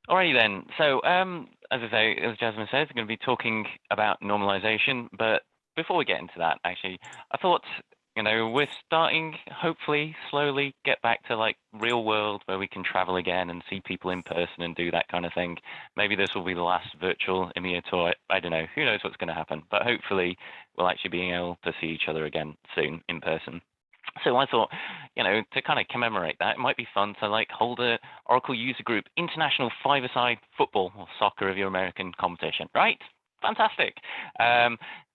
Alrighty then. So, as I say, as Jasmine says, we're going to be talking about normalization. But before we get into that, actually, I thought, we're starting, hopefully, slowly get back to like real world where we can travel again and see people in person and do that kind of thing. Maybe this will be the last virtual EMEA tour. I don't know. Who knows what's going to happen? But hopefully, we'll actually be able to see each other again soon in person. So I thought, to kind of commemorate that, it might be fun to like hold a Oracle user group international five-a-side football or soccer of your American competition, right? Fantastic.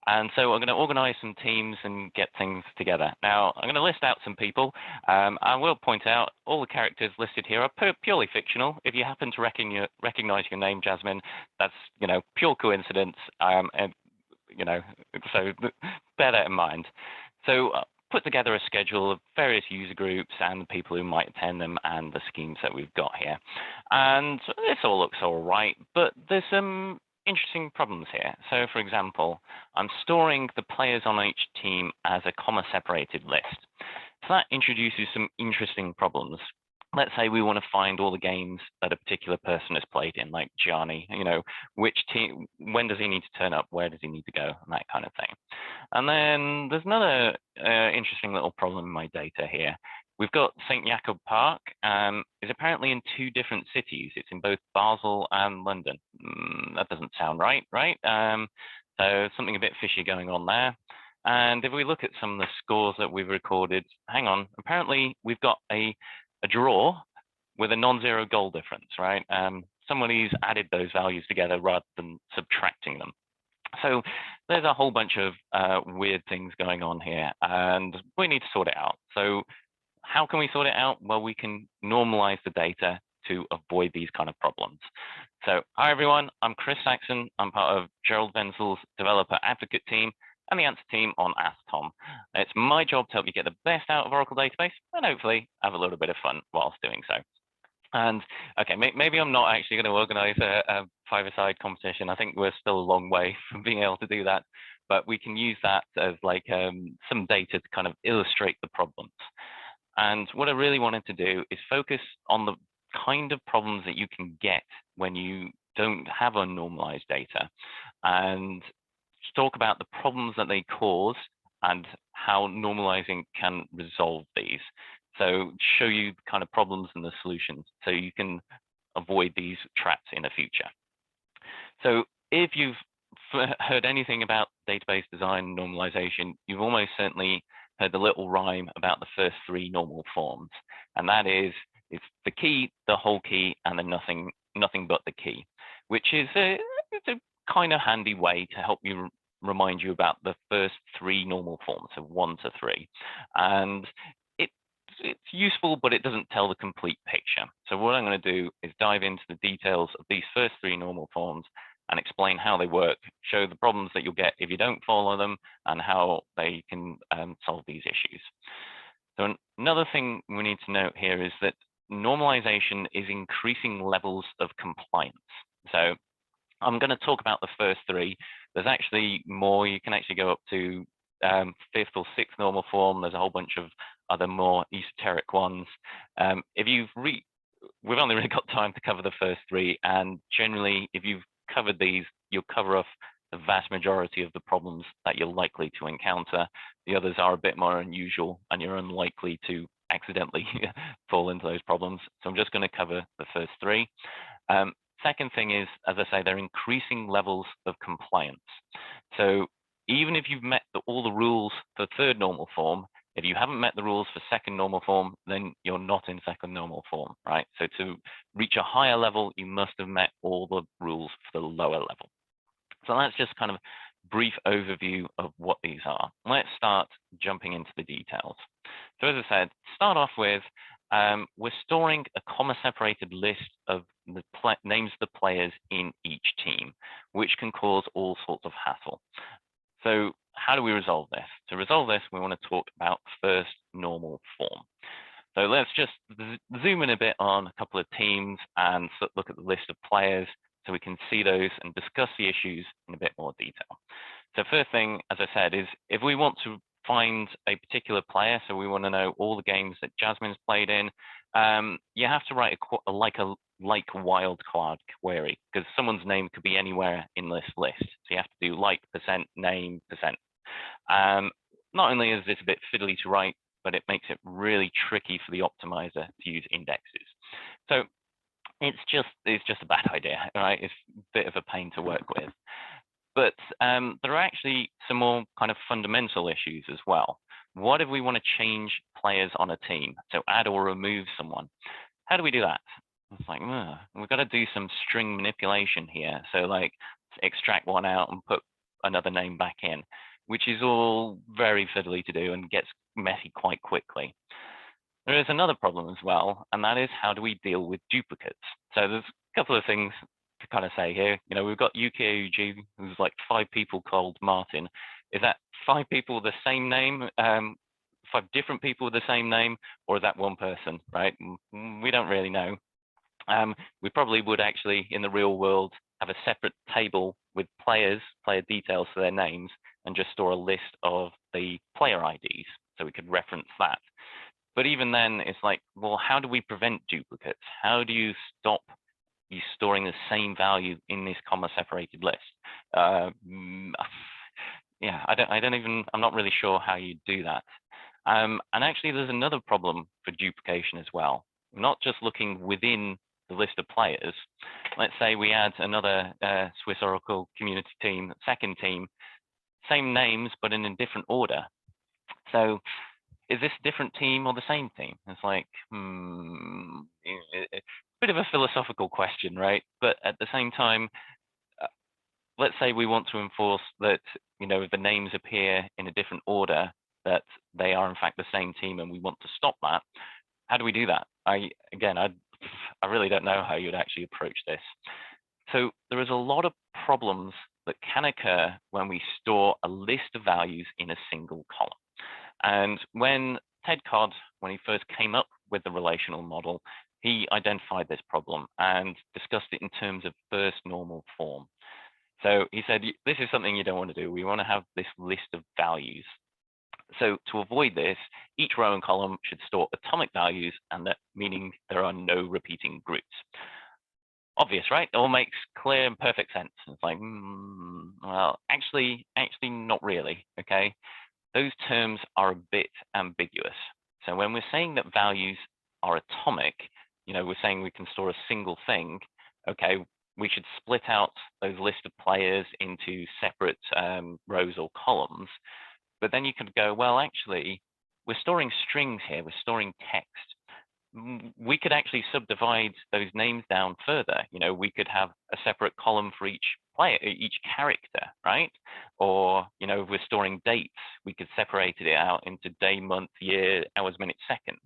And so I'm going to organize some teams and get things together. Now, I'm going to list out some people. I will point out all the characters listed here are purely fictional. If you happen to recognize your name, Jasmine, that's, pure coincidence. So bear that in mind. So put together a schedule of various user groups and the people who might attend them and the schemes that we've got here. And this all looks all right, but there's some interesting problems here. So for example, I'm storing the players on each team as a comma-separated list. So that introduces some interesting problems. Let's say we want to find all the games that a particular person has played in, like Gianni, which team, when does he need to turn up, where does he need to go, and that kind of thing. And then there's another interesting little problem in my data here. We've got St. Jakob Park, is apparently in 2 different cities. It's in both Basel and London. That doesn't sound right, right? So something a bit fishy going on there. And if we look at some of the scores that we've recorded, hang on, apparently we've got a draw with a non-zero goal difference, right? Somebody's added those values together rather than subtracting them. So there's a whole bunch of weird things going on here, and we need to sort it out. So how can we sort it out? Well, we can normalize the data to avoid these kind of problems. So hi, everyone. I'm Chris Saxon. I'm part of Gerald Wenzel's developer advocate team and the answer team on Ask Tom. It's my job to help you get the best out of Oracle Database and hopefully have a little bit of fun whilst doing so. And okay, maybe I'm not actually going to organize a five-a-side competition. I think we're still a long way from being able to do that, but we can use that as like some data to kind of illustrate the problems. And what I really wanted to do is focus on the kind of problems that you can get when you don't have unnormalized data, and talk about the problems that they cause and how normalizing can resolve these. So show you the kind of problems and the solutions so you can avoid these traps in the future. So if you've heard anything about database design and normalization, you've almost certainly heard the little rhyme about the first 3 normal forms. And that is, it's the key, the whole key, and the nothing but the key, which is it's a kind of handy way to help you remind you about the first 3 normal forms, so 1 to 3. And it's useful, but it doesn't tell the complete picture. So what I'm going to do is dive into the details of these first 3 normal forms and explain how they work, show the problems that you'll get if you don't follow them, and how they can solve these issues. So another thing we need to note here is that normalization is increasing levels of compliance. So I'm going to talk about the first 3. There's actually more. You can actually go up to 5th or 6th normal form. There's a whole bunch of other more esoteric ones. We've only really got time to cover the first 3, and generally, if you've covered these, you'll cover off the vast majority of the problems that you're likely to encounter. The others are a bit more unusual, and you're unlikely to accidentally fall into those problems. So I'm just going to cover the first 3. Second thing is, as I say, they're increasing levels of compliance. So even if you've met all the rules for 3rd normal form, if you haven't met the rules for 2nd normal form, then you're not in 2nd normal form, right? So to reach a higher level, you must have met all the rules for the lower level. So that's just kind of brief overview of what these are. Let's start jumping into the details. So as I said, start off with, we're storing a comma-separated list of the names of the players in each team, which can cause all sorts of hassle. So how do we resolve this? To resolve this, we want to talk about first normal form. So let's just zoom in a bit on a couple of teams and look at the list of players so we can see those and discuss the issues in a bit more detail. So first thing, as I said, is if we want to find a particular player, so we want to know all the games that Jasmine's played in, you have to write a like wildcard query, because someone's name could be anywhere in this list. So you have to do like percent name percent. Not only is this a bit fiddly to write, but it makes it really tricky for the optimizer to use indexes. So it's just a bad idea, right? It's a bit of a pain to work with. But there are actually some more kind of fundamental issues as well. What if we want to change players on a team? So add or remove someone. How do we do that? It's like, we've got to do some string manipulation here. So like extract one out and put another name back in, which is all very fiddly to do and gets messy quite quickly. There is another problem as well, and that is how do we deal with duplicates? So there's a couple of things to kind of say here. We've got UKUG, who's like 5 people called Martin. Is that 5 people with the same name, 5 different people with the same name, or is that one person, right? We don't really know. We probably would actually, in the real world, have a separate table with player details for their names, and just store a list of the player IDs, so we could reference that. But even then, it's like, well, how do we prevent duplicates? How do you stop you storing the same value in this comma-separated list? Yeah, I'm not really sure how you do that. And actually, there's another problem for duplication as well. We're not just looking within the list of players. Let's say we add another Swiss Oracle community team, second team, same names, but in a different order. So is this a different team or the same team? It's like, a bit of a philosophical question, right? But at the same time, let's say we want to enforce that, if the names appear in a different order, that they are in fact the same team, and we want to stop that. How do we do that? I really don't know how you'd actually approach this. So there is a lot of problems that can occur when we store a list of values in a single column. And when Ted Codd, when he first came up with the relational model, he identified this problem and discussed it in terms of first normal form. So he said, this is something you don't want to do. We want to have this list of values. So to avoid this, each row and column should store atomic values, and that meaning there are no repeating groups. Obvious, right? It all makes clear and perfect sense. It's like, well, actually not really, okay? Those terms are a bit ambiguous. So when we're saying that values are atomic, we're saying we can store a single thing, okay, we should split out those list of players into separate rows or columns. But then you could go, well, actually, we're storing strings here, we're storing text. We could actually subdivide those names down further. We could have a separate column for each player, each character, right? Or, if we're storing dates, we could separate it out into day, month, year, hours, minutes, seconds.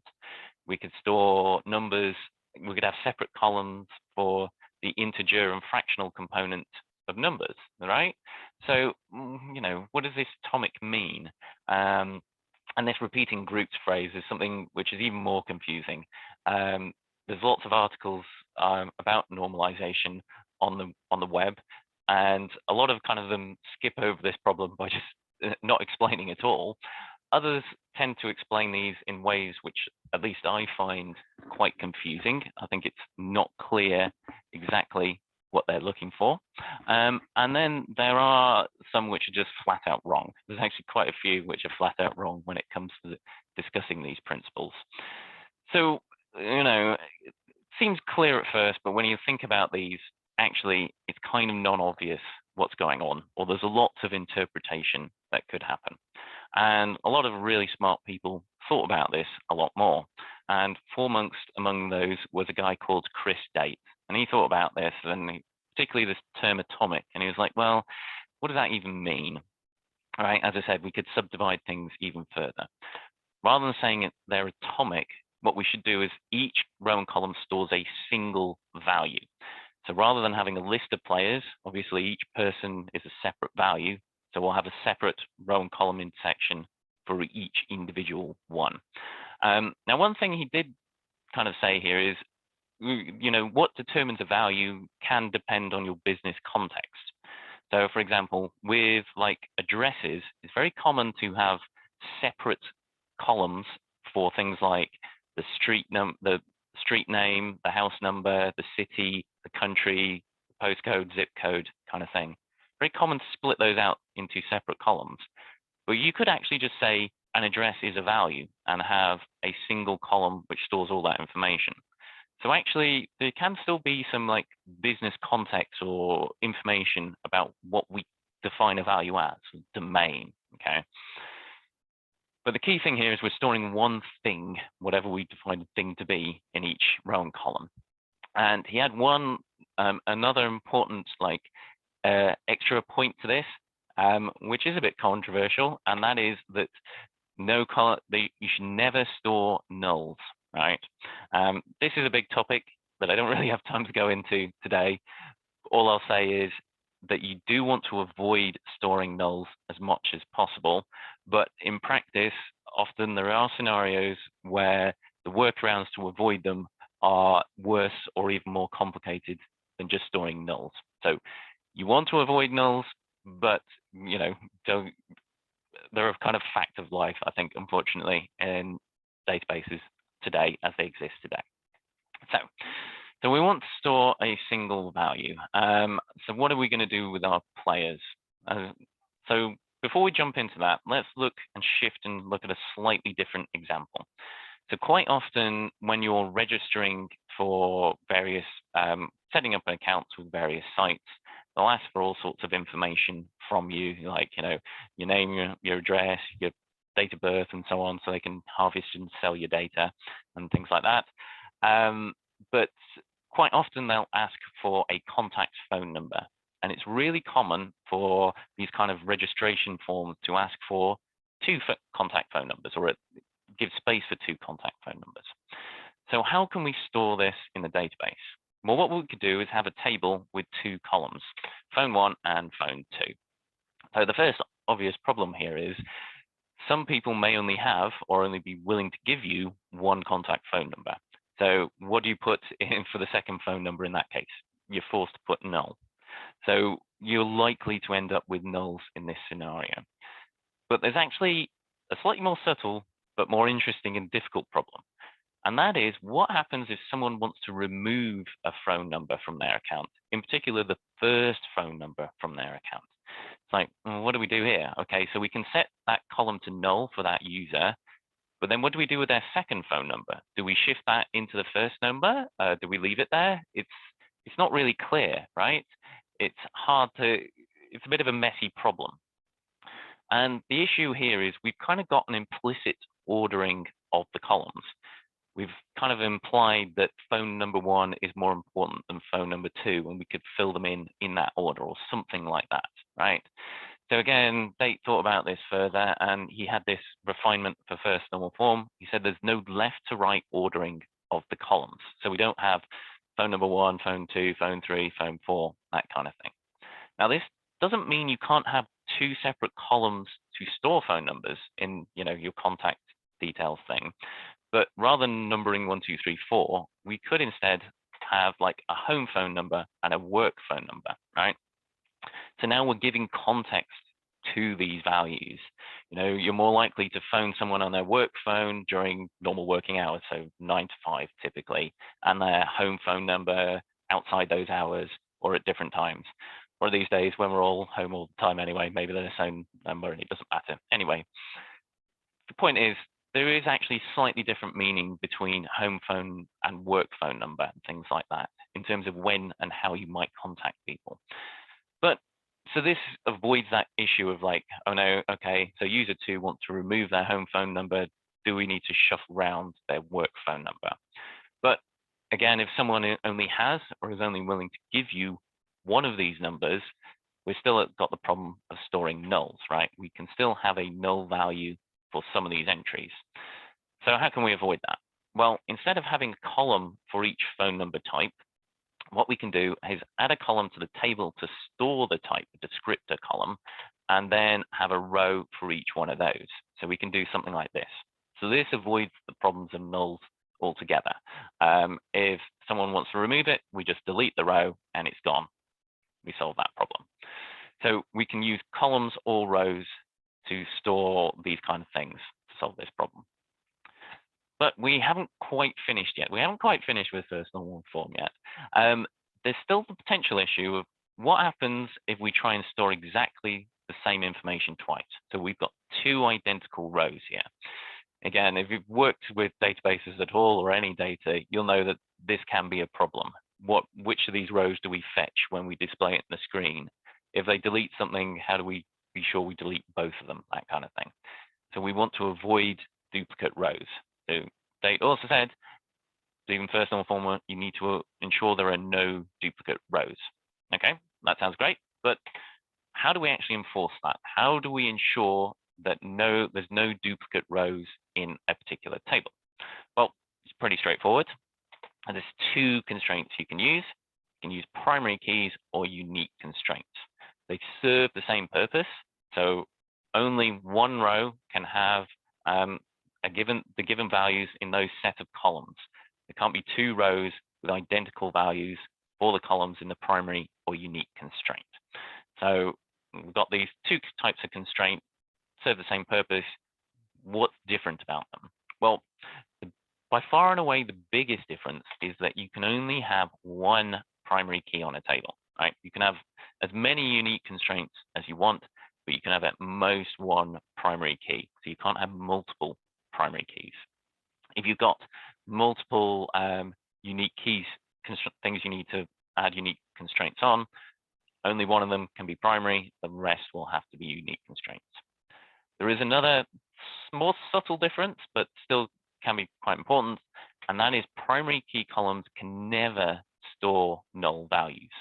We could store numbers. We could have separate columns for the integer and fractional component of numbers, right? So, what does this atomic mean? And this repeating groups phrase is something which is even more confusing. There's lots of articles about normalization on the web, and a lot of them skip over this problem by just not explaining at all. Others tend to explain these in ways which at least I find quite confusing. I think it's not clear exactly what they're looking for. And then there are some which are just flat out wrong. There's actually quite a few which are flat out wrong when it comes to discussing these principles. So, it seems clear at first, but when you think about these, actually, it's kind of non-obvious what's going on, or there's lots of interpretation that could happen. And a lot of really smart people thought about this a lot more. And foremost among those was a guy called Chris Date. And he thought about this, and particularly this term atomic. And he was like, well, what does that even mean? All right, as I said, we could subdivide things even further. Rather than saying they're atomic, what we should do is each row and column stores a single value. So rather than having a list of players, obviously each person is a separate value. So we'll have a separate row and column intersection for each individual one. Now, one thing he did kind of say here is, what determines a value can depend on your business context. So, for example, with addresses, it's very common to have separate columns for things like the street street name, the house number, the city, the country, the postcode, zip code kind of thing. Very common to split those out into separate columns. But you could actually just say an address is a value and have a single column which stores all that information. So actually, there can still be some like business context or information about what we define a value as, domain, okay? But the key thing here is we're storing one thing, whatever we define the thing to be, in each row and column. And he had another important like extra point to this, which is a bit controversial, and that is that you should never store nulls, right? This is a big topic that I don't really have time to go into today. All I'll say is that you do want to avoid storing nulls as much as possible, but in practice, often there are scenarios where the workarounds to avoid them are worse or even more complicated than just storing nulls. So you want to avoid nulls, but they're a kind of fact of life, I think, unfortunately, in databases today as they exist today. So we want to store a single value. So what are we going to do with our players? So before we jump into that, let's look and shift and look at a slightly different example. So quite often when you're registering for various, setting up accounts with various sites, they'll ask for all sorts of information from you, like, your name, your address, your date of birth, and so on, so they can harvest and sell your data and things like that. But quite often they'll ask for a contact phone number. And it's really common for these kind of registration forms to ask for two contact phone numbers, or give space for two contact phone numbers. So how can we store this in the database? Well, what we could do is have a table with two columns, phone 1 and phone 2. So the first obvious problem here is some people may only have or only be willing to give you one contact phone number. So what do you put in for the second phone number in that case? You're forced to put null. So you're likely to end up with nulls in this scenario. But there's actually a slightly more subtle but more interesting and difficult problem. And that is, what happens if someone wants to remove a phone number from their account, in particular the first phone number from their account? It's like, well, what do we do here? Okay, so we can set that column to null for that user, but then what do we do with their second phone number? Do we shift that into the first number? Do we leave it there? It's not really clear, right? It's a bit of a messy problem. And the issue here is we've kind of got an implicit ordering of the columns. We've kind of implied that phone number 1 is more important than phone number 2, and we could fill them in that order or something like that, right? So again, they thought about this further, and he had this refinement for first normal form. He said there's no left to right ordering of the columns. So we don't have phone number 1, phone 2, phone 3, phone 4, that kind of thing. Now, this doesn't mean you can't have two separate columns to store phone numbers in, your contact details thing. But rather than numbering 1, 2, 3, 4, we could instead have like a home phone number and a work phone number, right? So now we're giving context to these values. You're more likely to phone someone on their work phone during normal working hours, so 9 to 5 typically, and their home phone number outside those hours or at different times. Or these days when we're all home all the time anyway, maybe their phone number and it doesn't matter. Anyway, the point is, there is actually slightly different meaning between home phone and work phone number and things like that in terms of when and how you might contact people. But so this avoids that issue of like, oh no, okay, so user 2 wants to remove their home phone number. Do we need to shuffle around their work phone number? But again, if someone only has or is only willing to give you one of these numbers, we've still got the problem of storing nulls, right? We can still have a null value for some of these entries. So how can we avoid that? Well, instead of having a column for each phone number type, what we can do is add a column to the table to store the type, a descriptor column, and then have a row for each one of those. So we can do something like this. So this avoids the problems of nulls altogether. If someone wants to remove it, we just delete the row and it's gone. We solve that problem. So we can use columns or rows to store these kind of things to solve this problem. But we haven't quite finished yet. We haven't quite finished with first normal form yet. There's still the potential issue of what happens if we try and store exactly the same information twice. So we've got two identical rows here. Again, if you've worked with databases at all or any data, you'll know that this can be a problem. Which of these rows do we fetch when we display it on the screen? If they delete something, how do we be sure we delete both of them? That kind of thing. So we want to avoid duplicate rows. So they also said, even first normal form, you need to ensure there are no duplicate rows. Okay, that sounds great, but how do we actually enforce that? How do we ensure that there's no duplicate rows in a particular table? Well, it's pretty straightforward. And there's two constraints you can use. You can use primary keys or unique constraints. They serve the same purpose. So only one row can have the given values in those set of columns. There can't be two rows with identical values for the columns in the primary or unique constraint. So we've got these two types of constraint, serve the same purpose. What's different about them? Well, by far and away, the biggest difference is that you can only have one primary key on a table, right? You can have as many unique constraints as you want, but you can have at most one primary key. So you can't have multiple primary keys. If you've got multiple unique keys, things you need to add unique constraints on, only one of them can be primary, the rest will have to be unique constraints. There is another more subtle difference, but still can be quite important, and that is primary key columns can never store null values.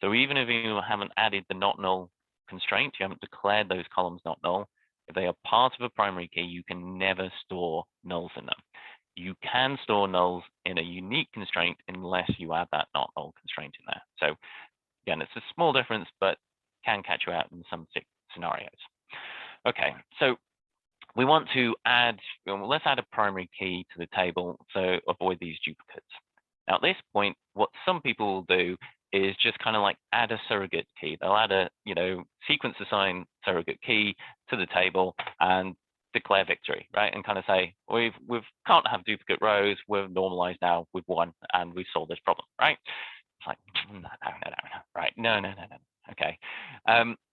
So even if you haven't added the not null constraint, you haven't declared those columns not null, if they are part of a primary key, you can never store nulls in them. You can store nulls in a unique constraint unless you add that not null constraint in there. So again, it's a small difference, but can catch you out in some scenarios. Okay, so we want to let's add a primary key to the table, so avoid these duplicates. Now at this point, what some people will do is just kind of like add a surrogate key. They'll add a sequence assigned surrogate key to the table and declare victory, right? And kind of say, we can't have duplicate rows, we're normalized now with one, and we've solved this problem, right? It's like, no, right? No. Okay.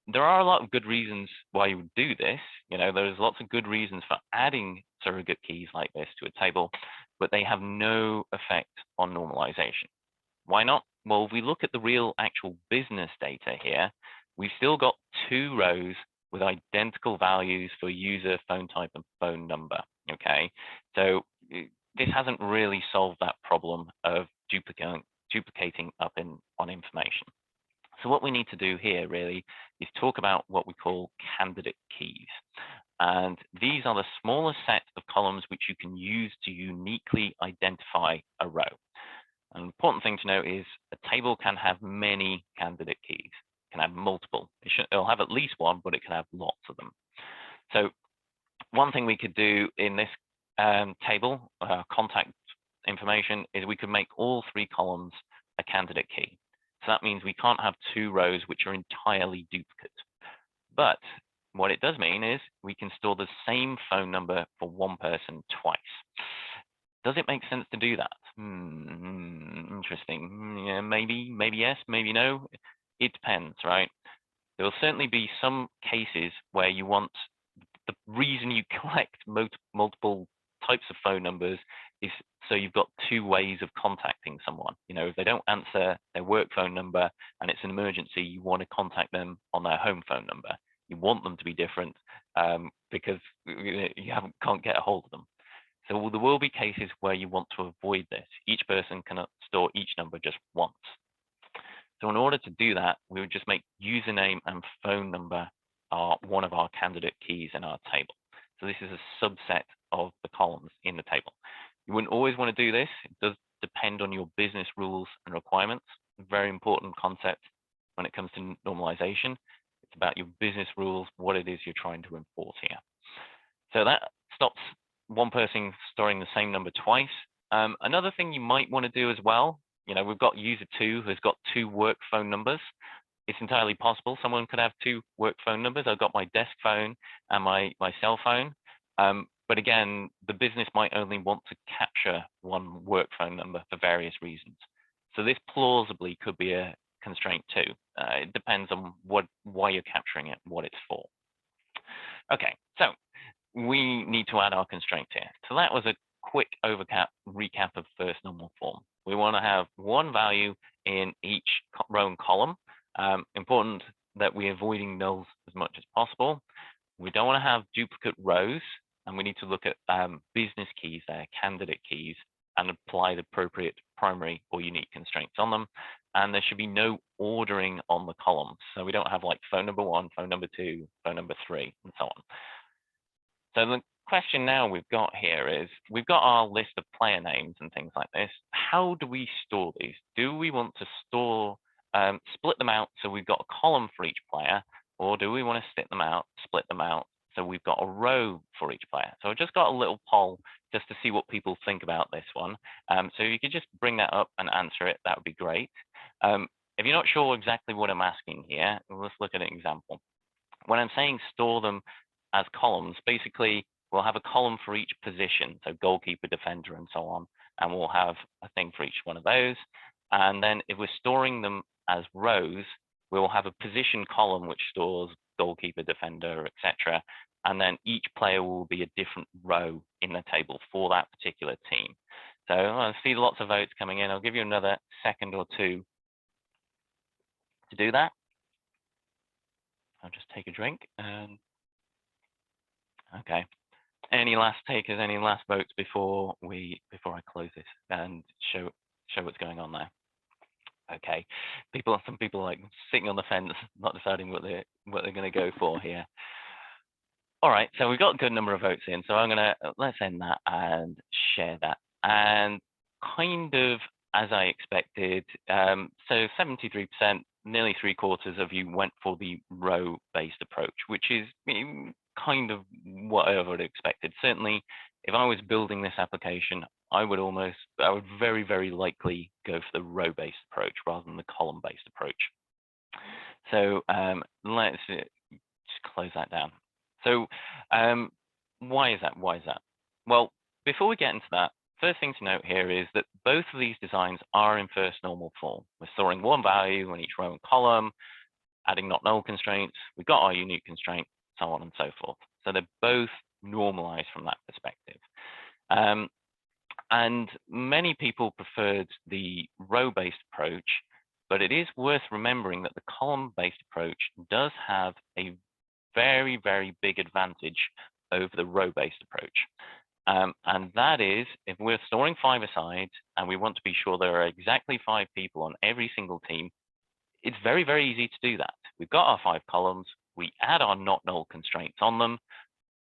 There are a lot of good reasons why you would do this. There's lots of good reasons for adding surrogate keys like this to a table, but they have no effect on normalization. Why not? Well, if we look at the real actual business data here, we've still got two rows with identical values for user, phone type, and phone number. Okay, so this hasn't really solved that problem of duplicating up on information. So what we need to do here really is talk about what we call candidate keys. And these are the smallest set of columns which you can use to uniquely identify a row. An important thing to note is a table can have many candidate keys. It can have multiple. It'll have at least one, but it can have lots of them. So one thing we could do in this table, contact information, is we could make all three columns a candidate key. So that means we can't have two rows which are entirely duplicate. But what it does mean is we can store the same phone number for one person twice. Does it make sense to do that? Interesting. Yeah, maybe yes, maybe no. It depends, right? There will certainly be some cases where you want the reason you collect multiple types of phone numbers is so you've got two ways of contacting someone. If they don't answer their work phone number and it's an emergency, you want to contact them on their home phone number. You want them to be different because you can't get a hold of them. So there will be cases where you want to avoid this. Each person cannot store each number just once. So in order to do that, we would just make username and phone number one of our candidate keys in our table. So this is a subset of the columns in the table. You wouldn't always want to do this. It does depend on your business rules and requirements. A very important concept when it comes to normalization. It's about your business rules, what it is you're trying to enforce here. So that stops one person storing the same number twice. Another thing you might want to do as well, we've got user 2 who's got two work phone numbers. It's entirely possible someone could have two work phone numbers. I've got my desk phone and my cell phone. But again, the business might only want to capture one work phone number for various reasons. So this plausibly could be a constraint too. It depends on why you're capturing it, what it's for. Okay, so we need to add our constraint here. So that was a quick recap of first normal form. We want to have one value in each row and column. Important that we're avoiding nulls as much as possible. We don't want to have duplicate rows, and we need to look at business keys there, candidate keys, and apply the appropriate primary or unique constraints on them. And there should be no ordering on the columns. So we don't have like phone number 1, phone number 2, phone number 3, and so on. So the question now we've got here is, we've got our list of player names and things like this. How do we store these? Do we want to split them out so we've got a column for each player, or do we want to split them out so we've got a row for each player? So I've just got a little poll just to see what people think about this one. So if you could just bring that up and answer it, that would be great. If you're not sure exactly what I'm asking here, let's look at an example. When I'm saying store them as columns, basically we'll have a column for each position, so goalkeeper, defender, and so on, and we'll have a thing for each one of those. And then if we're storing them as rows, we'll have a position column which stores goalkeeper, defender, etc. And then each player will be a different row in the table for that particular team. So I see lots of votes coming in. I'll give you another second or two to do that. I'll just take a drink. Okay. Any last takers? Any last votes before I close this and show what's going on there? Okay. Some people are like sitting on the fence, not deciding what they're going to go for here. All right. So we've got a good number of votes in. So let's end that and share that. And kind of as I expected, so 73%, nearly 3/4 of you went for the row-based approach, which is kind of what I would have expected. Certainly, if I was building this application, I would very, very likely go for the row-based approach rather than the column-based approach. So let's just close that down. So why is that? Well, before we get into that, first thing to note here is that both of these designs are in first normal form. We're storing one value in each row and column, adding not null constraints. We've got our unique constraint, so on and so forth. So they're both normalized from that perspective. And many people preferred the row-based approach, but it is worth remembering that the column-based approach does have a very, very big advantage over the row-based approach. And that is, if we're storing 5 aside and we want to be sure there are exactly 5 people on every single team, it's very, very easy to do that. We've got our 5 columns, we add our not null constraints on them.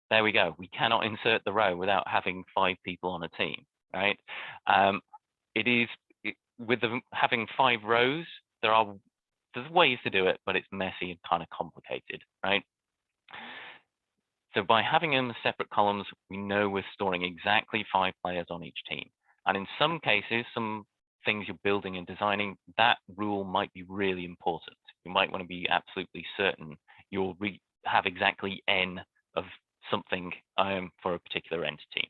There we go. We cannot insert the row without having 5 people on a team, right? With having 5 rows, there's ways to do it, but it's messy and kind of complicated, right? So by having them as separate columns, we know we're storing exactly 5 players on each team. And in some cases, some things you're building and designing, that rule might be really important. You might want to be absolutely certain you'll have exactly n of something for a particular entity.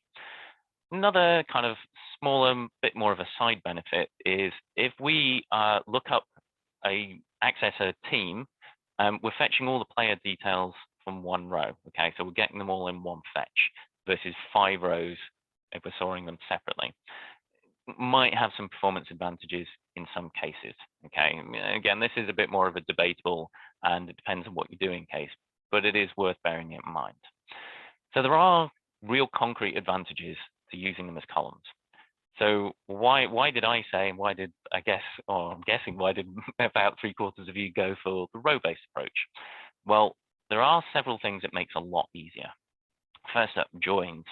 Another kind of smaller, bit more of a side benefit is if we look up access a team, we're fetching all the player details from one row. Okay, so we're getting them all in one fetch versus 5 rows if we're storing them separately. Might have some performance advantages in some cases. Okay, again, this is a bit more of a debatable, and it depends on what you're doing case, but it is worth bearing it in mind. So there are real concrete advantages to using them as columns. So why did I say, and I'm guessing why did about 3/4 of you go for the row-based approach? Well, there are several things it makes a lot easier. First up, joins.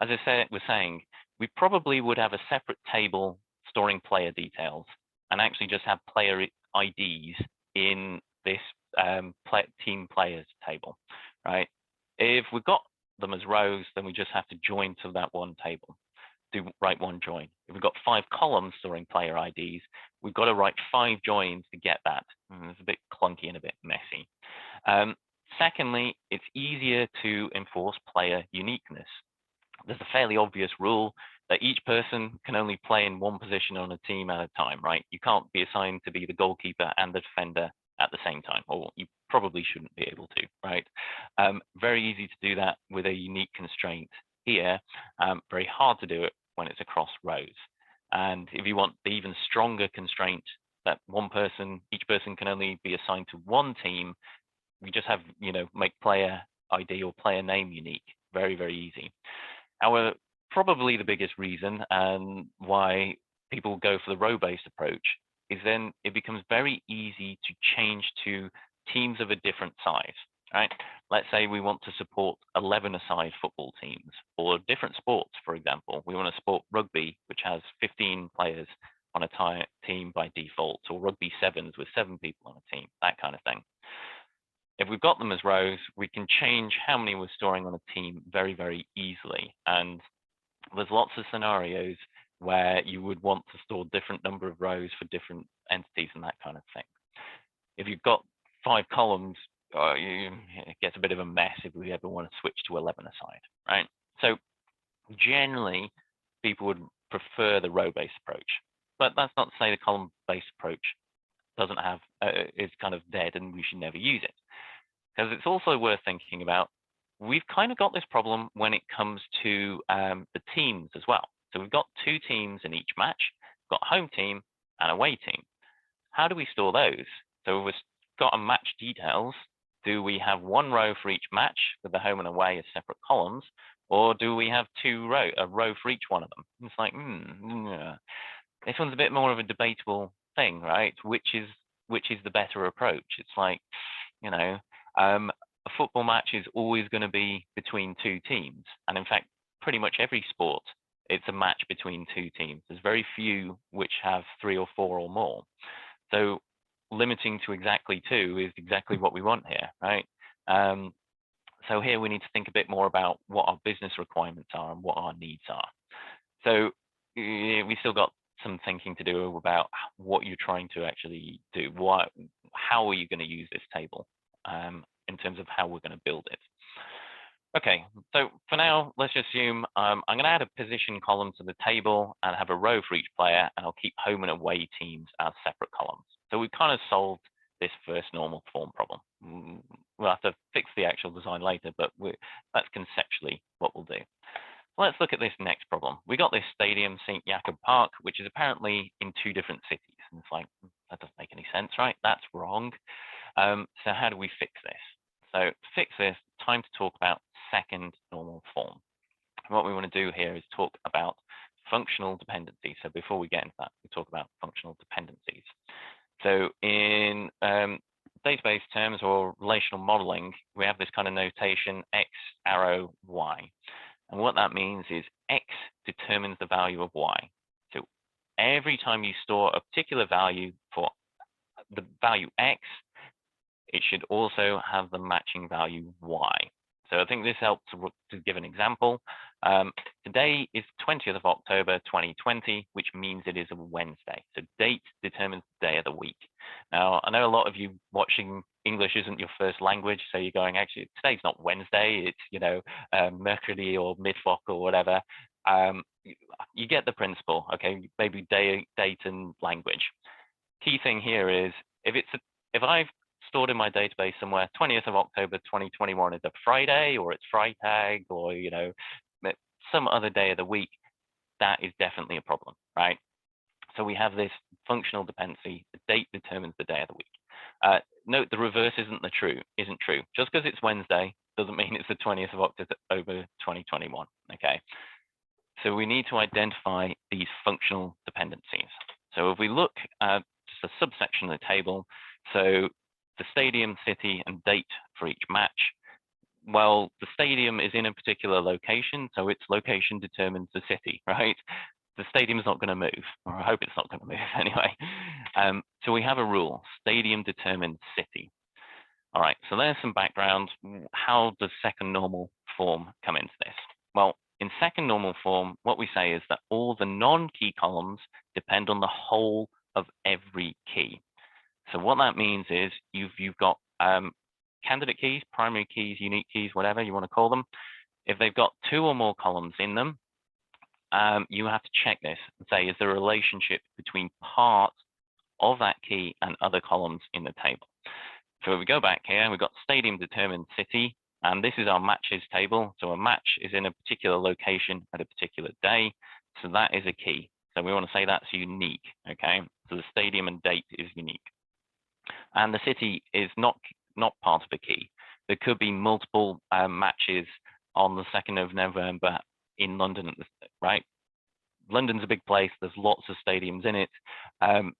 As I was saying, we probably would have a separate table storing player details and actually just have player IDs in this team players table, right? If we've got them as rows, then we just have to join to that one table, write one join. If we've got 5 columns storing player IDs, we've got to write 5 joins to get that. It's a bit clunky and a bit messy. Secondly, it's easier to enforce player uniqueness. there's a fairly obvious rule that each person can only play in one position on a team at a time, right? You can't be assigned to be the goalkeeper and the defender at the same time, or you probably shouldn't be able to, right? Very easy to do that with a unique constraint here. Very hard to do it when it's across rows. And if you want the even stronger constraint that each person can only be assigned to one team, we just have, make player ID or player name unique. Very, very easy. Our probably the biggest reason and why people go for the row-based approach is then it becomes very easy to change to teams of a different size, right? Let's say we want to support 11-a-side football teams or different sports, for example. We want to support rugby, which has 15 players on a team by default, or rugby sevens with 7 people on a team, that kind of thing. If we've got them as rows, we can change how many we're storing on a team very, very easily. And there's lots of scenarios where you would want to store different number of rows for different entities and that kind of thing. If you've got 5 columns, it gets a bit of a mess if we ever want to switch to 11 aside, right? So generally, people would prefer the row-based approach, but that's not to say the column-based approach doesn't have is kind of dead and we should never use it, because it's also worth thinking about. We've kind of got this problem when it comes to the teams as well. So we've got 2 teams in each match. We've got a home team and away team. How do we store those? So we've got a match details. Do we have 1 row for each match with the home and away as separate columns, or do we have a row for each one of them? It's like, this one's a bit more of a debatable thing, right? Which is the better approach? It's like, a football match is always going to be between 2 teams, and in fact, pretty much every sport, it's a match between 2 teams. There's very few which have 3 or 4 or more. So limiting to exactly 2 is exactly what we want here, right? So here we need to think a bit more about what our business requirements are and what our needs are. So we still got some thinking to do about what you're trying to actually do. How are you going to use this table in terms of how we're going to build it? Okay, so for now, let's just assume I'm going to add a position column to the table and have a row for each player, and I'll keep home and away teams as separate columns. So we've kind of solved this first normal form problem. We'll have to fix the actual design later, but that's conceptually what we'll do. Let's look at this next problem. We got this stadium, St. Jakob Park, which is apparently in 2 different cities. And it's like, that doesn't make any sense, right? That's wrong. So how do we fix this? So to fix this, time to talk about second normal form. What we want to do here is talk about functional dependencies. So before we get into that, we talk about functional dependencies. So in database terms or relational modeling, we have this kind of notation, X arrow Y. And what that means is X determines the value of Y. So every time you store a particular value for the value X, it should also have the matching value Y. So I think this helps to give an example. Today is 20th of October, 2020, which means it is a Wednesday. So date determines the day of the week. Now, I know a lot of you watching English isn't your first language, so you're going, actually, today's not Wednesday, it's, Mercury or Mittwoch or whatever. You get the principle, okay? Maybe date and language. Key thing here is, if I've stored in my database somewhere, 20th of October, 2021 is a Friday, or it's Freitag, or, some other day of the week, that is definitely a problem, right? So we have this functional dependency. The date determines the day of the week. Note the reverse isn't true. Just because it's Wednesday doesn't mean it's the 20th of October, 2021, okay? So we need to identify these functional dependencies. So if we look at just a subsection of the table, so the stadium, city, and date for each match. Well, the stadium is in a particular location, so its location determines the city, right? The stadium is not going to move, or I hope it's not going to move anyway. So we have a rule, stadium determines city. All right, so there's some background. How does second normal form come into this? Well, in second normal form, what we say is that all the non-key columns depend on the whole of every key. So what that means is you've got candidate keys, primary keys, unique keys, whatever you want to call them. If they've got 2 or more columns in them, you have to check this and say, is there a relationship between part of that key and other columns in the table? So if we go back here, we've got stadium determined city, and this is our matches table. So a match is in a particular location at a particular day. So that is a key. So we want to say that's unique, okay? So the stadium and date is unique. And the city is not part of the key. There could be multiple matches on the 2nd of November in London, right? London's a big place. There's lots of stadiums in it.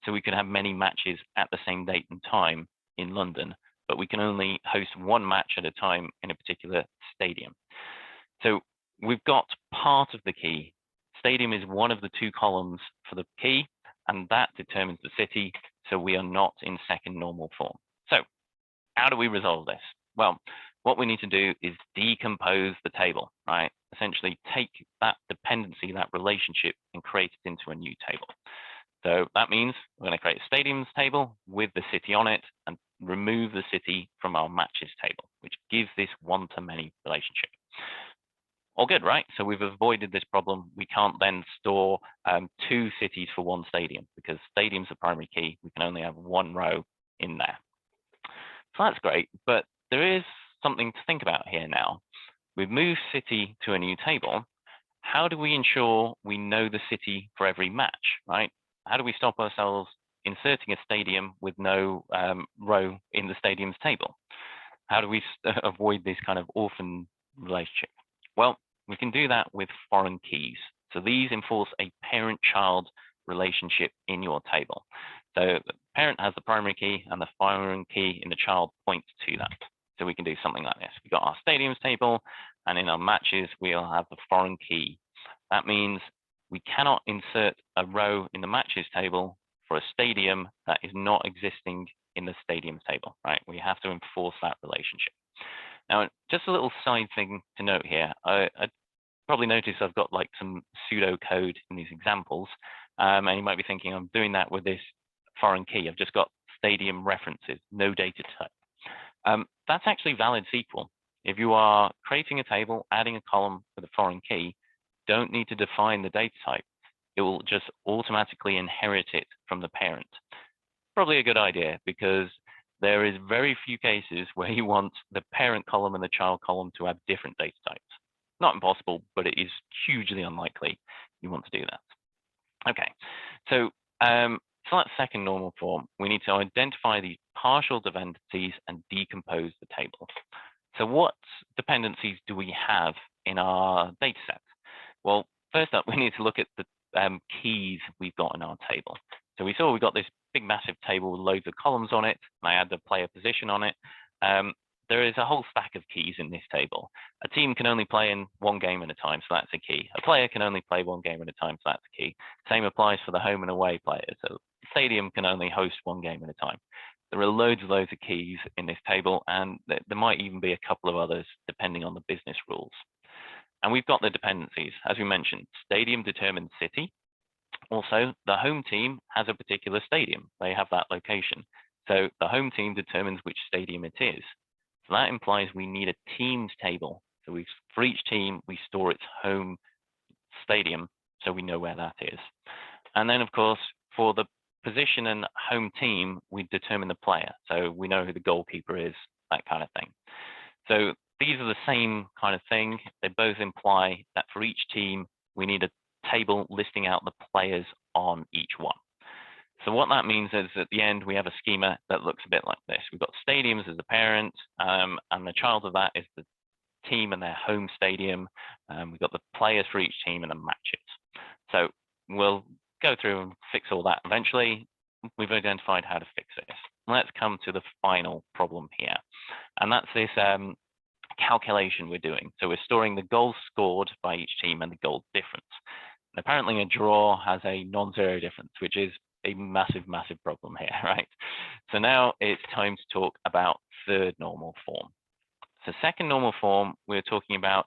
So we can have many matches at the same date and time in London, but we can only host one match at a time in a particular stadium. So we've got part of the key. Stadium is one of the 2 columns for the key, and that determines the city. So we are not in second normal form. So how do we resolve this? Well, what we need to do is decompose the table, right? Essentially take that dependency, that relationship, and create it into a new table. So that means we're going to create a stadiums table with the city on it and remove the city from our matches table, which gives this one-to-many relationship. All good, right? So we've avoided this problem. We can't then store 2 cities for 1 stadium because stadium's the primary key. We can only have 1 row in there. So that's great, but there is something to think about here now. We've moved city to a new table. How do we ensure we know the city for every match, right? How do we stop ourselves inserting a stadium with no row in the stadium's table? How do we avoid this kind of orphan relationship? Well, we can do that with foreign keys. So these enforce a parent-child relationship in your table. So the parent has the primary key and the foreign key in the child points to that. So we can do something like this. We've got our stadiums table, and in our matches, we'll have the foreign key. That means we cannot insert a row in the matches table for a stadium that is not existing in the stadiums table, right? We have to enforce that relationship. Now, just a little side thing to note here. I probably noticed I've got like some pseudo code in these examples, and you might be thinking I'm doing that with this foreign key. I've just got stadium references, no data type. That's actually valid SQL. If you are creating a table, adding a column with a foreign key, don't need to define the data type. It will just automatically inherit it from the parent. Probably a good idea because there is very few cases where you want the parent column and the child column to have different data types. Not impossible, but it is hugely unlikely you want to do that. Okay, so for that second normal form, we need to identify the partial dependencies and decompose the table. So what dependencies do we have in our data set? Well, first up, we need to look at the keys we've got in our table. So we saw we got this big massive table with loads of columns on it, and I add the player position on it. There is a whole stack of keys in this table. A team can only play in 1 game at a time, so that's a key. A player can only play 1 game at a time, so that's a key. Same applies for the home and away players. So the stadium can only host 1 game at a time. There are loads of keys in this table, and there might even be a couple of others depending on the business rules. And we've got the dependencies. As we mentioned, stadium determines city. Also, the home team has a particular stadium. They have that location. So the home team determines which stadium it is. So that implies we need a teams table. So for each team, we store its home stadium so we know where that is. And then, of course, for the position and home team, we determine the player. So we know who the goalkeeper is, that kind of thing. So these are the same kind of thing. They both imply that for each team, we need a table listing out the players on each one. So what that means is at the end, we have a schema that looks a bit like this. We've got stadiums as the parent, and the child of that is the team and their home stadium. We've got the players for each team and the matches. So we'll go through and fix all that eventually. We've identified how to fix this. Let's come to the final problem here. And that's this calculation we're doing. So we're storing the goals scored by each team and the goal difference. And apparently a draw has a non-zero difference, which is a massive, massive problem here, right? So now it's time to talk about third normal form. So second normal form, we're talking about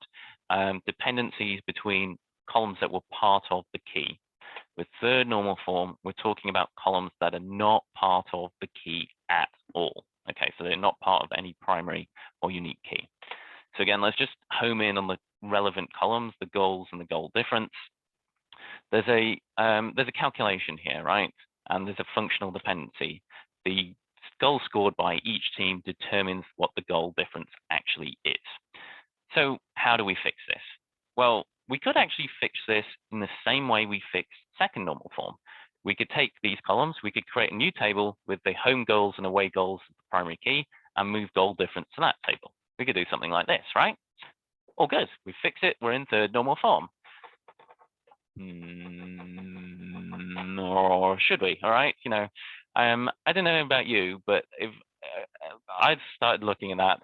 dependencies between columns that were part of the key. With third normal form, we're talking about columns that are not part of the key at all. Okay, so they're not part of any primary or unique key. So again, let's just home in on the relevant columns, the goals and the goal difference, there's a calculation here, right? And there's a functional dependency. The goal scored by each team determines what the goal difference actually is. So how do we fix this? Well, we could actually fix this in the same way we fixed second normal form. We could take these columns, we could create a new table with the home goals and away goals as the primary key and move goal difference to that table. We could do something like this, right? All good, we fix it, we're in third normal form. Or should we? All right, I don't know about you, but if I've started looking at that,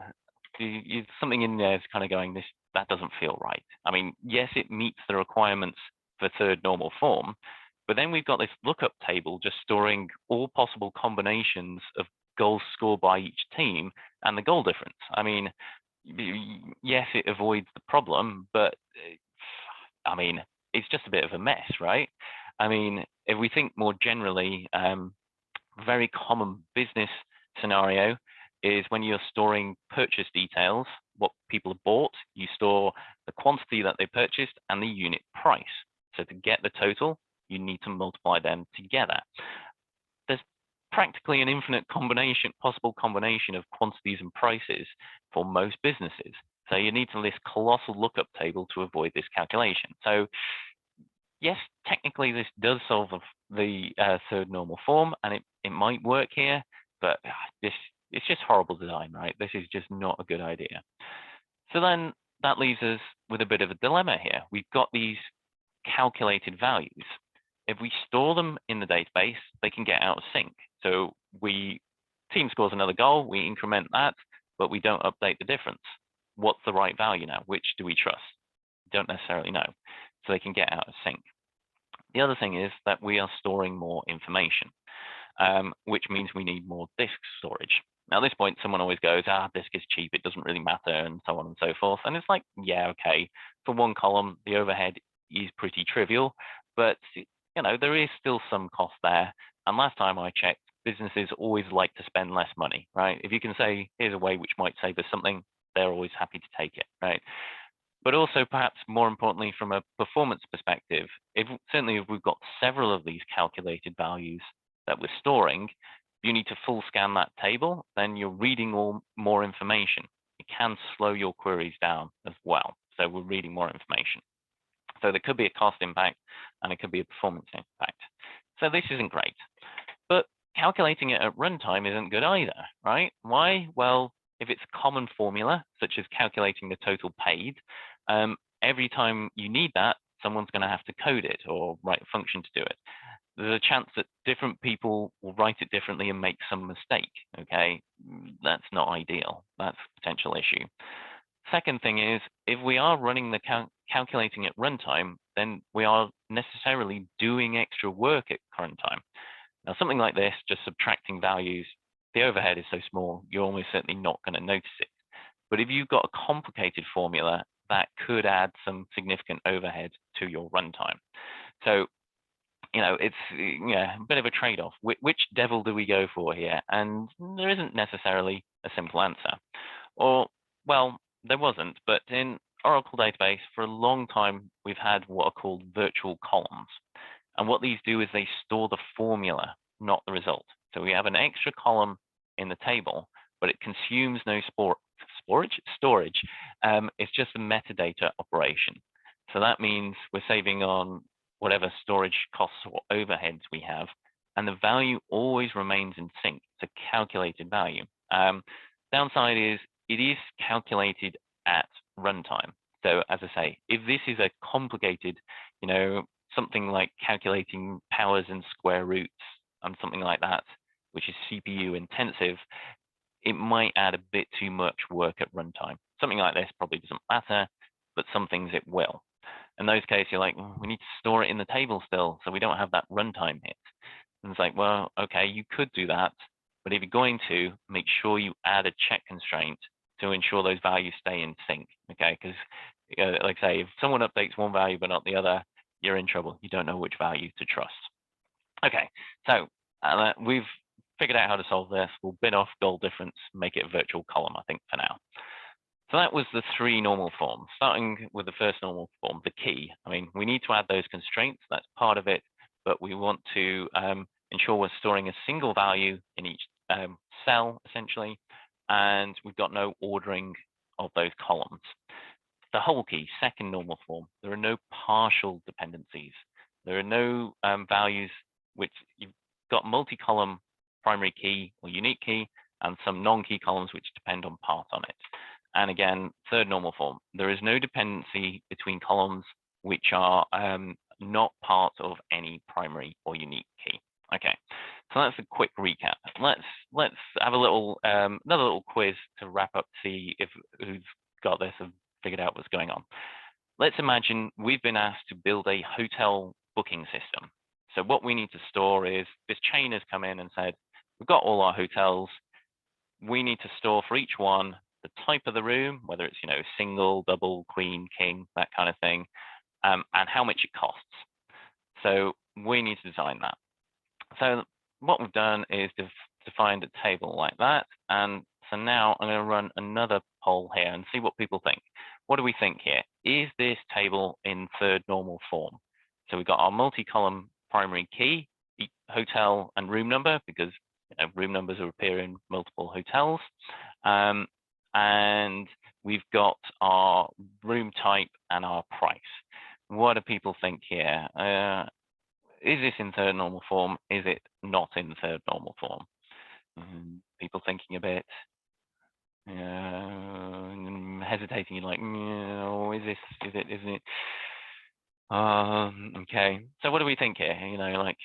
something in there is kind of going, that doesn't feel right. I mean, yes, it meets the requirements for third normal form, but then we've got this lookup table just storing all possible combinations of goals scored by each team and the goal difference. I mean, yes, it avoids the problem, but I mean, it's just a bit of a mess, right? I mean, if we think more generally, very common business scenario is when you're storing purchase details, what people have bought, you store the quantity that they purchased and the unit price. So to get the total, you need to multiply them together. There's practically an infinite possible combination of quantities and prices for most businesses. So you need to list colossal lookup table to avoid this calculation. So yes, technically this does solve the third normal form, and it might work here, but it's just horrible design, right? This is just not a good idea. So then that leaves us with a bit of a dilemma here. We've got these calculated values. If we store them in the database, they can get out of sync. So team scores another goal, we increment that, but we don't update the difference. What's the right value now? Which do we trust? Don't necessarily know. So they can get out of sync. The other thing is that we are storing more information, which means we need more disk storage. Now, at this point, someone always goes, disk is cheap, it doesn't really matter, and so on and so forth. And it's like, yeah, okay, for one column, the overhead is pretty trivial, but there is still some cost there. And last time I checked, businesses always like to spend less money, right? If you can say, here's a way which might save us something, they're always happy to take it, right? But also, perhaps more importantly, from a performance perspective, certainly if we've got several of these calculated values that we're storing, you need to full scan that table, then you're reading more information. It can slow your queries down as well. So we're reading more information. So there could be a cost impact and it could be a performance impact. So this isn't great. But calculating it at runtime isn't good either, right? Why? Well, if it's a common formula, such as calculating the total paid, every time you need that, someone's going to have to code it or write a function to do it. There's a chance that different people will write it differently and make some mistake, okay? That's not ideal. That's a potential issue. Second thing is, if we are running the calculating at runtime, then we are necessarily doing extra work at current time. Now, something like this, just subtracting values, the overhead is so small, you're almost certainly not going to notice it. But if you've got a complicated formula, that could add some significant overhead to your runtime. So, it's a bit of a trade-off. Which devil do we go for here? And there isn't necessarily a simple answer. Or, well, there wasn't, but in Oracle database, for a long time, we've had what are called virtual columns. And what these do is they store the formula, not the result. So we have an extra column in the table, but it consumes no storage. It's just a metadata operation. So that means we're saving on whatever storage costs or overheads we have, and the value always remains in sync. It's a calculated value. Downside is it is calculated at runtime. So as I say, if this is a complicated, something like calculating powers and square roots and something like that, which is CPU intensive, it might add a bit too much work at runtime. Something like this probably doesn't matter, but some things it will. In those cases, you're like, we need to store it in the table still, so we don't have that runtime hit. And it's like, well, okay, you could do that, but if you're going to, make sure you add a check constraint to ensure those values stay in sync, okay? Because, like I say, if someone updates one value but not the other, you're in trouble. You don't know which value to trust. Okay, so we've figured out how to solve this. We'll bin off goal difference, make it a virtual column, I think, for now. So that was the 3 normal forms. Starting with the first normal form, the key. I mean, we need to add those constraints. That's part of it, but we want to ensure we're storing a single value in each cell, essentially, and we've got no ordering of those columns. The whole key, second normal form. There are no partial dependencies. There are no values which you've got multi-column primary key or unique key and some non-key columns which depend on part on it. And again, third normal form, there is no dependency between columns which are not part of any primary or unique key. Okay, so that's a quick recap. Let's have a little another little quiz to wrap up, see if who's got this and figured out what's going on. Let's imagine we've been asked to build a hotel booking system. So what we need to store is this chain has come in and said, we've got all our hotels. We need to store for each one the type of the room, whether it's single, double, queen, king, that kind of thing, and how much it costs. So we need to design that. So what we've done is defined a table like that. And so now I'm going to run another poll here and see what people think. What do we think here? Is this table in third normal form? So we've got our multi-column primary key, hotel and room number, because room numbers will appear in multiple hotels. And we've got our room type and our price. What do people think here? Is this in third normal form? Is it not in third normal form? People thinking a bit, hesitating, like, is it, isn't it? Okay, so what do we think here? Like,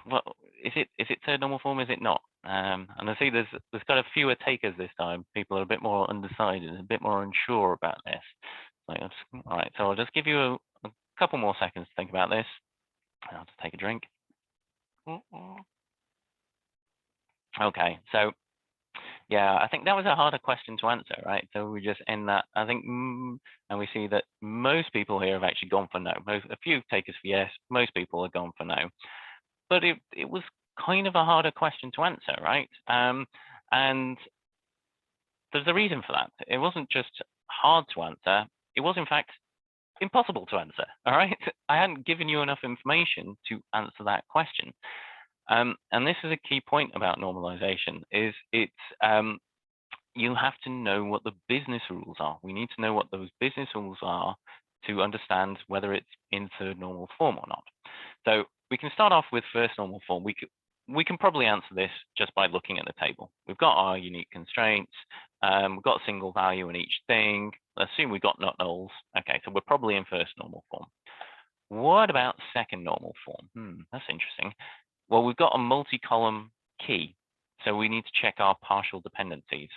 well, is it third normal form? Is it not? And I see there's got a fewer takers this time. People are a bit more undecided, a bit more unsure about this. Like, all right, so I'll just give you a couple more seconds to think about this. I'll just take a drink. Okay, so yeah, I think that was a harder question to answer, right? So we just end that, I think, and we see that most people here have actually gone for no. A few takers for yes, most people have gone for no. But it was kind of a harder question to answer, right? And there's a reason for that. It wasn't just hard to answer. It was, in fact, impossible to answer, all right? I hadn't given you enough information to answer that question. And this is a key point about normalization, is it's you have to know what the business rules are. We need to know what those business rules are to understand whether it's in third normal form or not. So we can start off with first normal form. We can probably answer this just by looking at the table. We've got our unique constraints. We've got a single value in each thing. Assume we've got not nulls. Okay, so we're probably in first normal form. What about second normal form? That's interesting. Well, we've got a multi-column key, so we need to check our partial dependencies.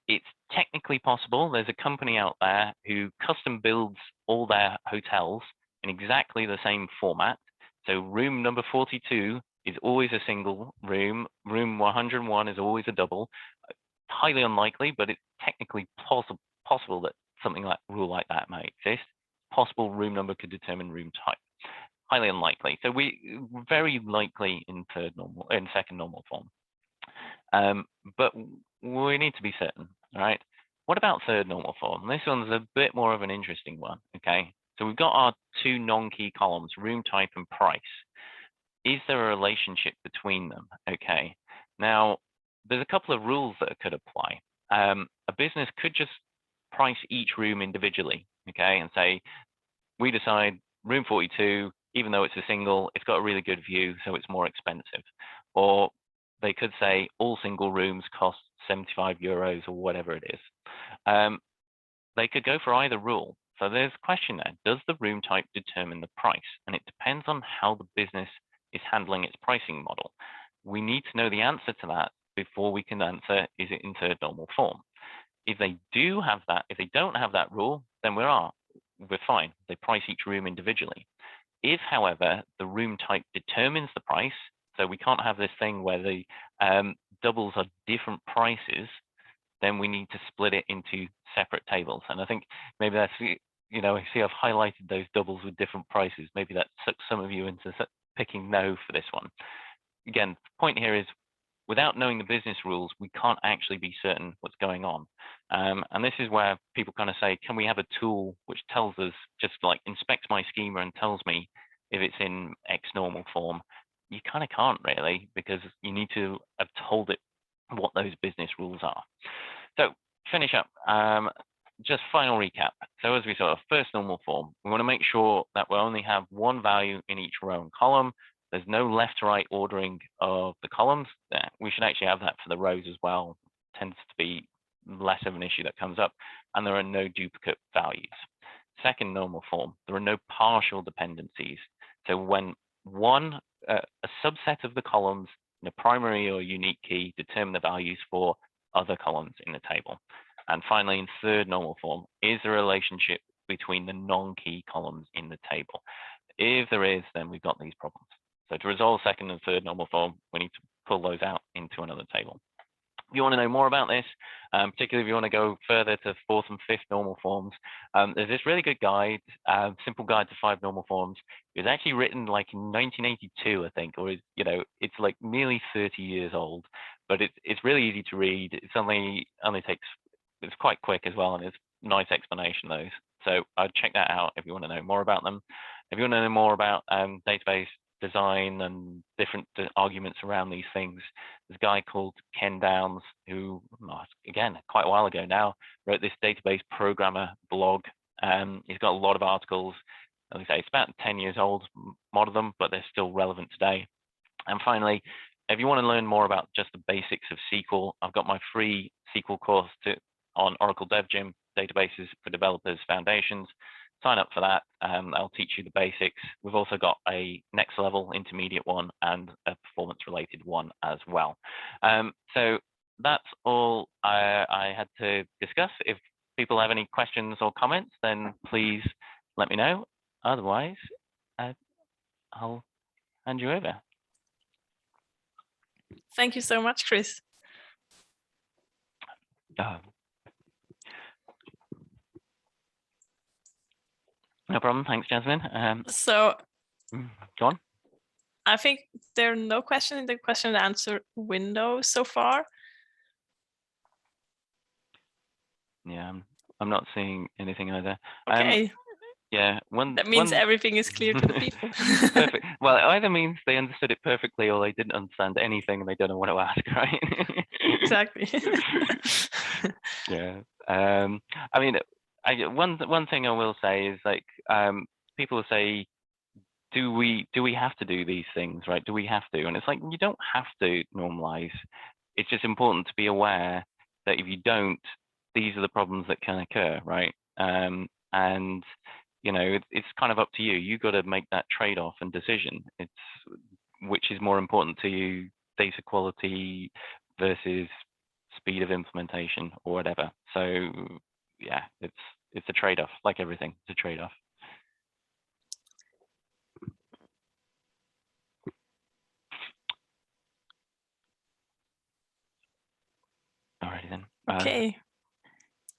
It's technically possible. There's a company out there who custom builds all their hotels in exactly the same format. So room number 42 is always a single room. Room 101 is always a double. Highly unlikely, but it's technically possible that something like rule like that might exist. Possible room number could determine room type. Highly unlikely. So we very likely in second normal form. But we need to be certain, all right? What about third normal form? This one's a bit more of an interesting one, okay? So we've got our two non-key columns, room type and price. Is there a relationship between them? Okay. Now, there's a couple of rules that could apply. A business could just price each room individually, okay, and say, we decide room 42, even though it's a single, it's got a really good view, so it's more expensive. Or they could say all single rooms cost 75 euros or whatever it is. They could go for either rule. So there's a question there. Does the room type determine the price? And it depends on how the business is handling its pricing model. We need to know the answer to that before we can answer, is it in third normal form? If they do have that, if they don't have that rule, then we're fine. They price each room individually. If, however, the room type determines the price, so we can't have this thing where the doubles are different prices, then we need to split it into separate tables. And I think maybe that's, I see I've highlighted those doubles with different prices. Maybe that sucks some of you into picking no for this one. Again, the point here is, without knowing the business rules, we can't actually be certain what's going on. And this is where people kind of say, can we have a tool which tells us, just like inspects my schema and tells me if it's in X normal form? You kind of can't really, because you need to have told it what those business rules are. So finish up. Just final recap. So as we saw, first normal form, we want to make sure that we only have one value in each row and column. There's no left to right ordering of the columns. We should actually have that for the rows as well. It tends to be less of an issue that comes up, and there are no duplicate values. Second normal form, there are no partial dependencies. So when a subset of the columns in a primary or unique key determine the values for other columns in the table. And finally, in third normal form, is there a relationship between the non-key columns in the table? If there is, then we've got these problems. So to resolve second and third normal form, we need to pull those out into another table. If you want to know more about this, particularly if you want to go further to fourth and fifth normal forms, there's this really good guide, Simple Guide to 5 Normal Forms. It was actually written like in 1982, I think, or it's like nearly 30 years old, but it's really easy to read. It's only takes, it's quite quick as well, and it's a nice explanation of those. So I'd check that out if you want to know more about them. If you want to know more about database design and different arguments around these things, there's a guy called Ken Downs who, again, quite a while ago now, wrote this database programmer blog. He's got a lot of articles. As I say, it's about 10 years old, a lot of them, but they're still relevant today. And finally, if you want to learn more about just the basics of SQL, I've got my free SQL course on Oracle DevGym, Databases for Developers Foundations. Sign up for that. I'll teach you the basics. We've also got a next level intermediate one and a performance related one as well. So that's all I had to discuss. If people have any questions or comments, then please let me know. Otherwise, I'll hand you over. Thank you so much, Chris. No problem. Thanks, Jasmine. So go on. I think there are no questions in the question and answer window so far. Yeah, I'm not seeing anything either. Okay. Yeah, that means everything is clear to the people. Perfect. Well, it either means they understood it perfectly or they didn't understand anything and they don't know what to ask, right? Exactly. Yeah. I mean, one thing I will say is like people say, do we have to do these things, right? Do we have to? And it's like, you don't have to normalize. It's just important to be aware that if you don't, these are the problems that can occur, right? And you know, it's kind of up to you. You got to make that trade-off and decision. It's which is more important to you, data quality versus speed of implementation or whatever. So yeah, it's a trade-off, like everything. It's a trade-off. Alrighty then. Okay.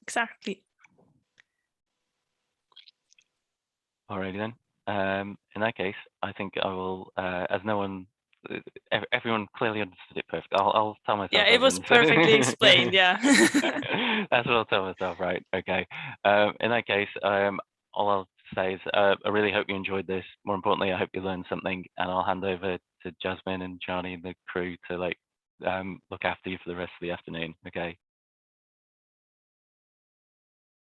Exactly. Alrighty then. In that case, I think I will, as no one, everyone clearly understood it perfect. I'll tell myself. Yeah, it was perfectly explained. Yeah. That's what I'll tell myself. Right. Okay. In that case, all I'll say is I really hope you enjoyed this. More importantly, I hope you learned something, and I'll hand over to Jasmine and Johnny and the crew to look after you for the rest of the afternoon. Okay.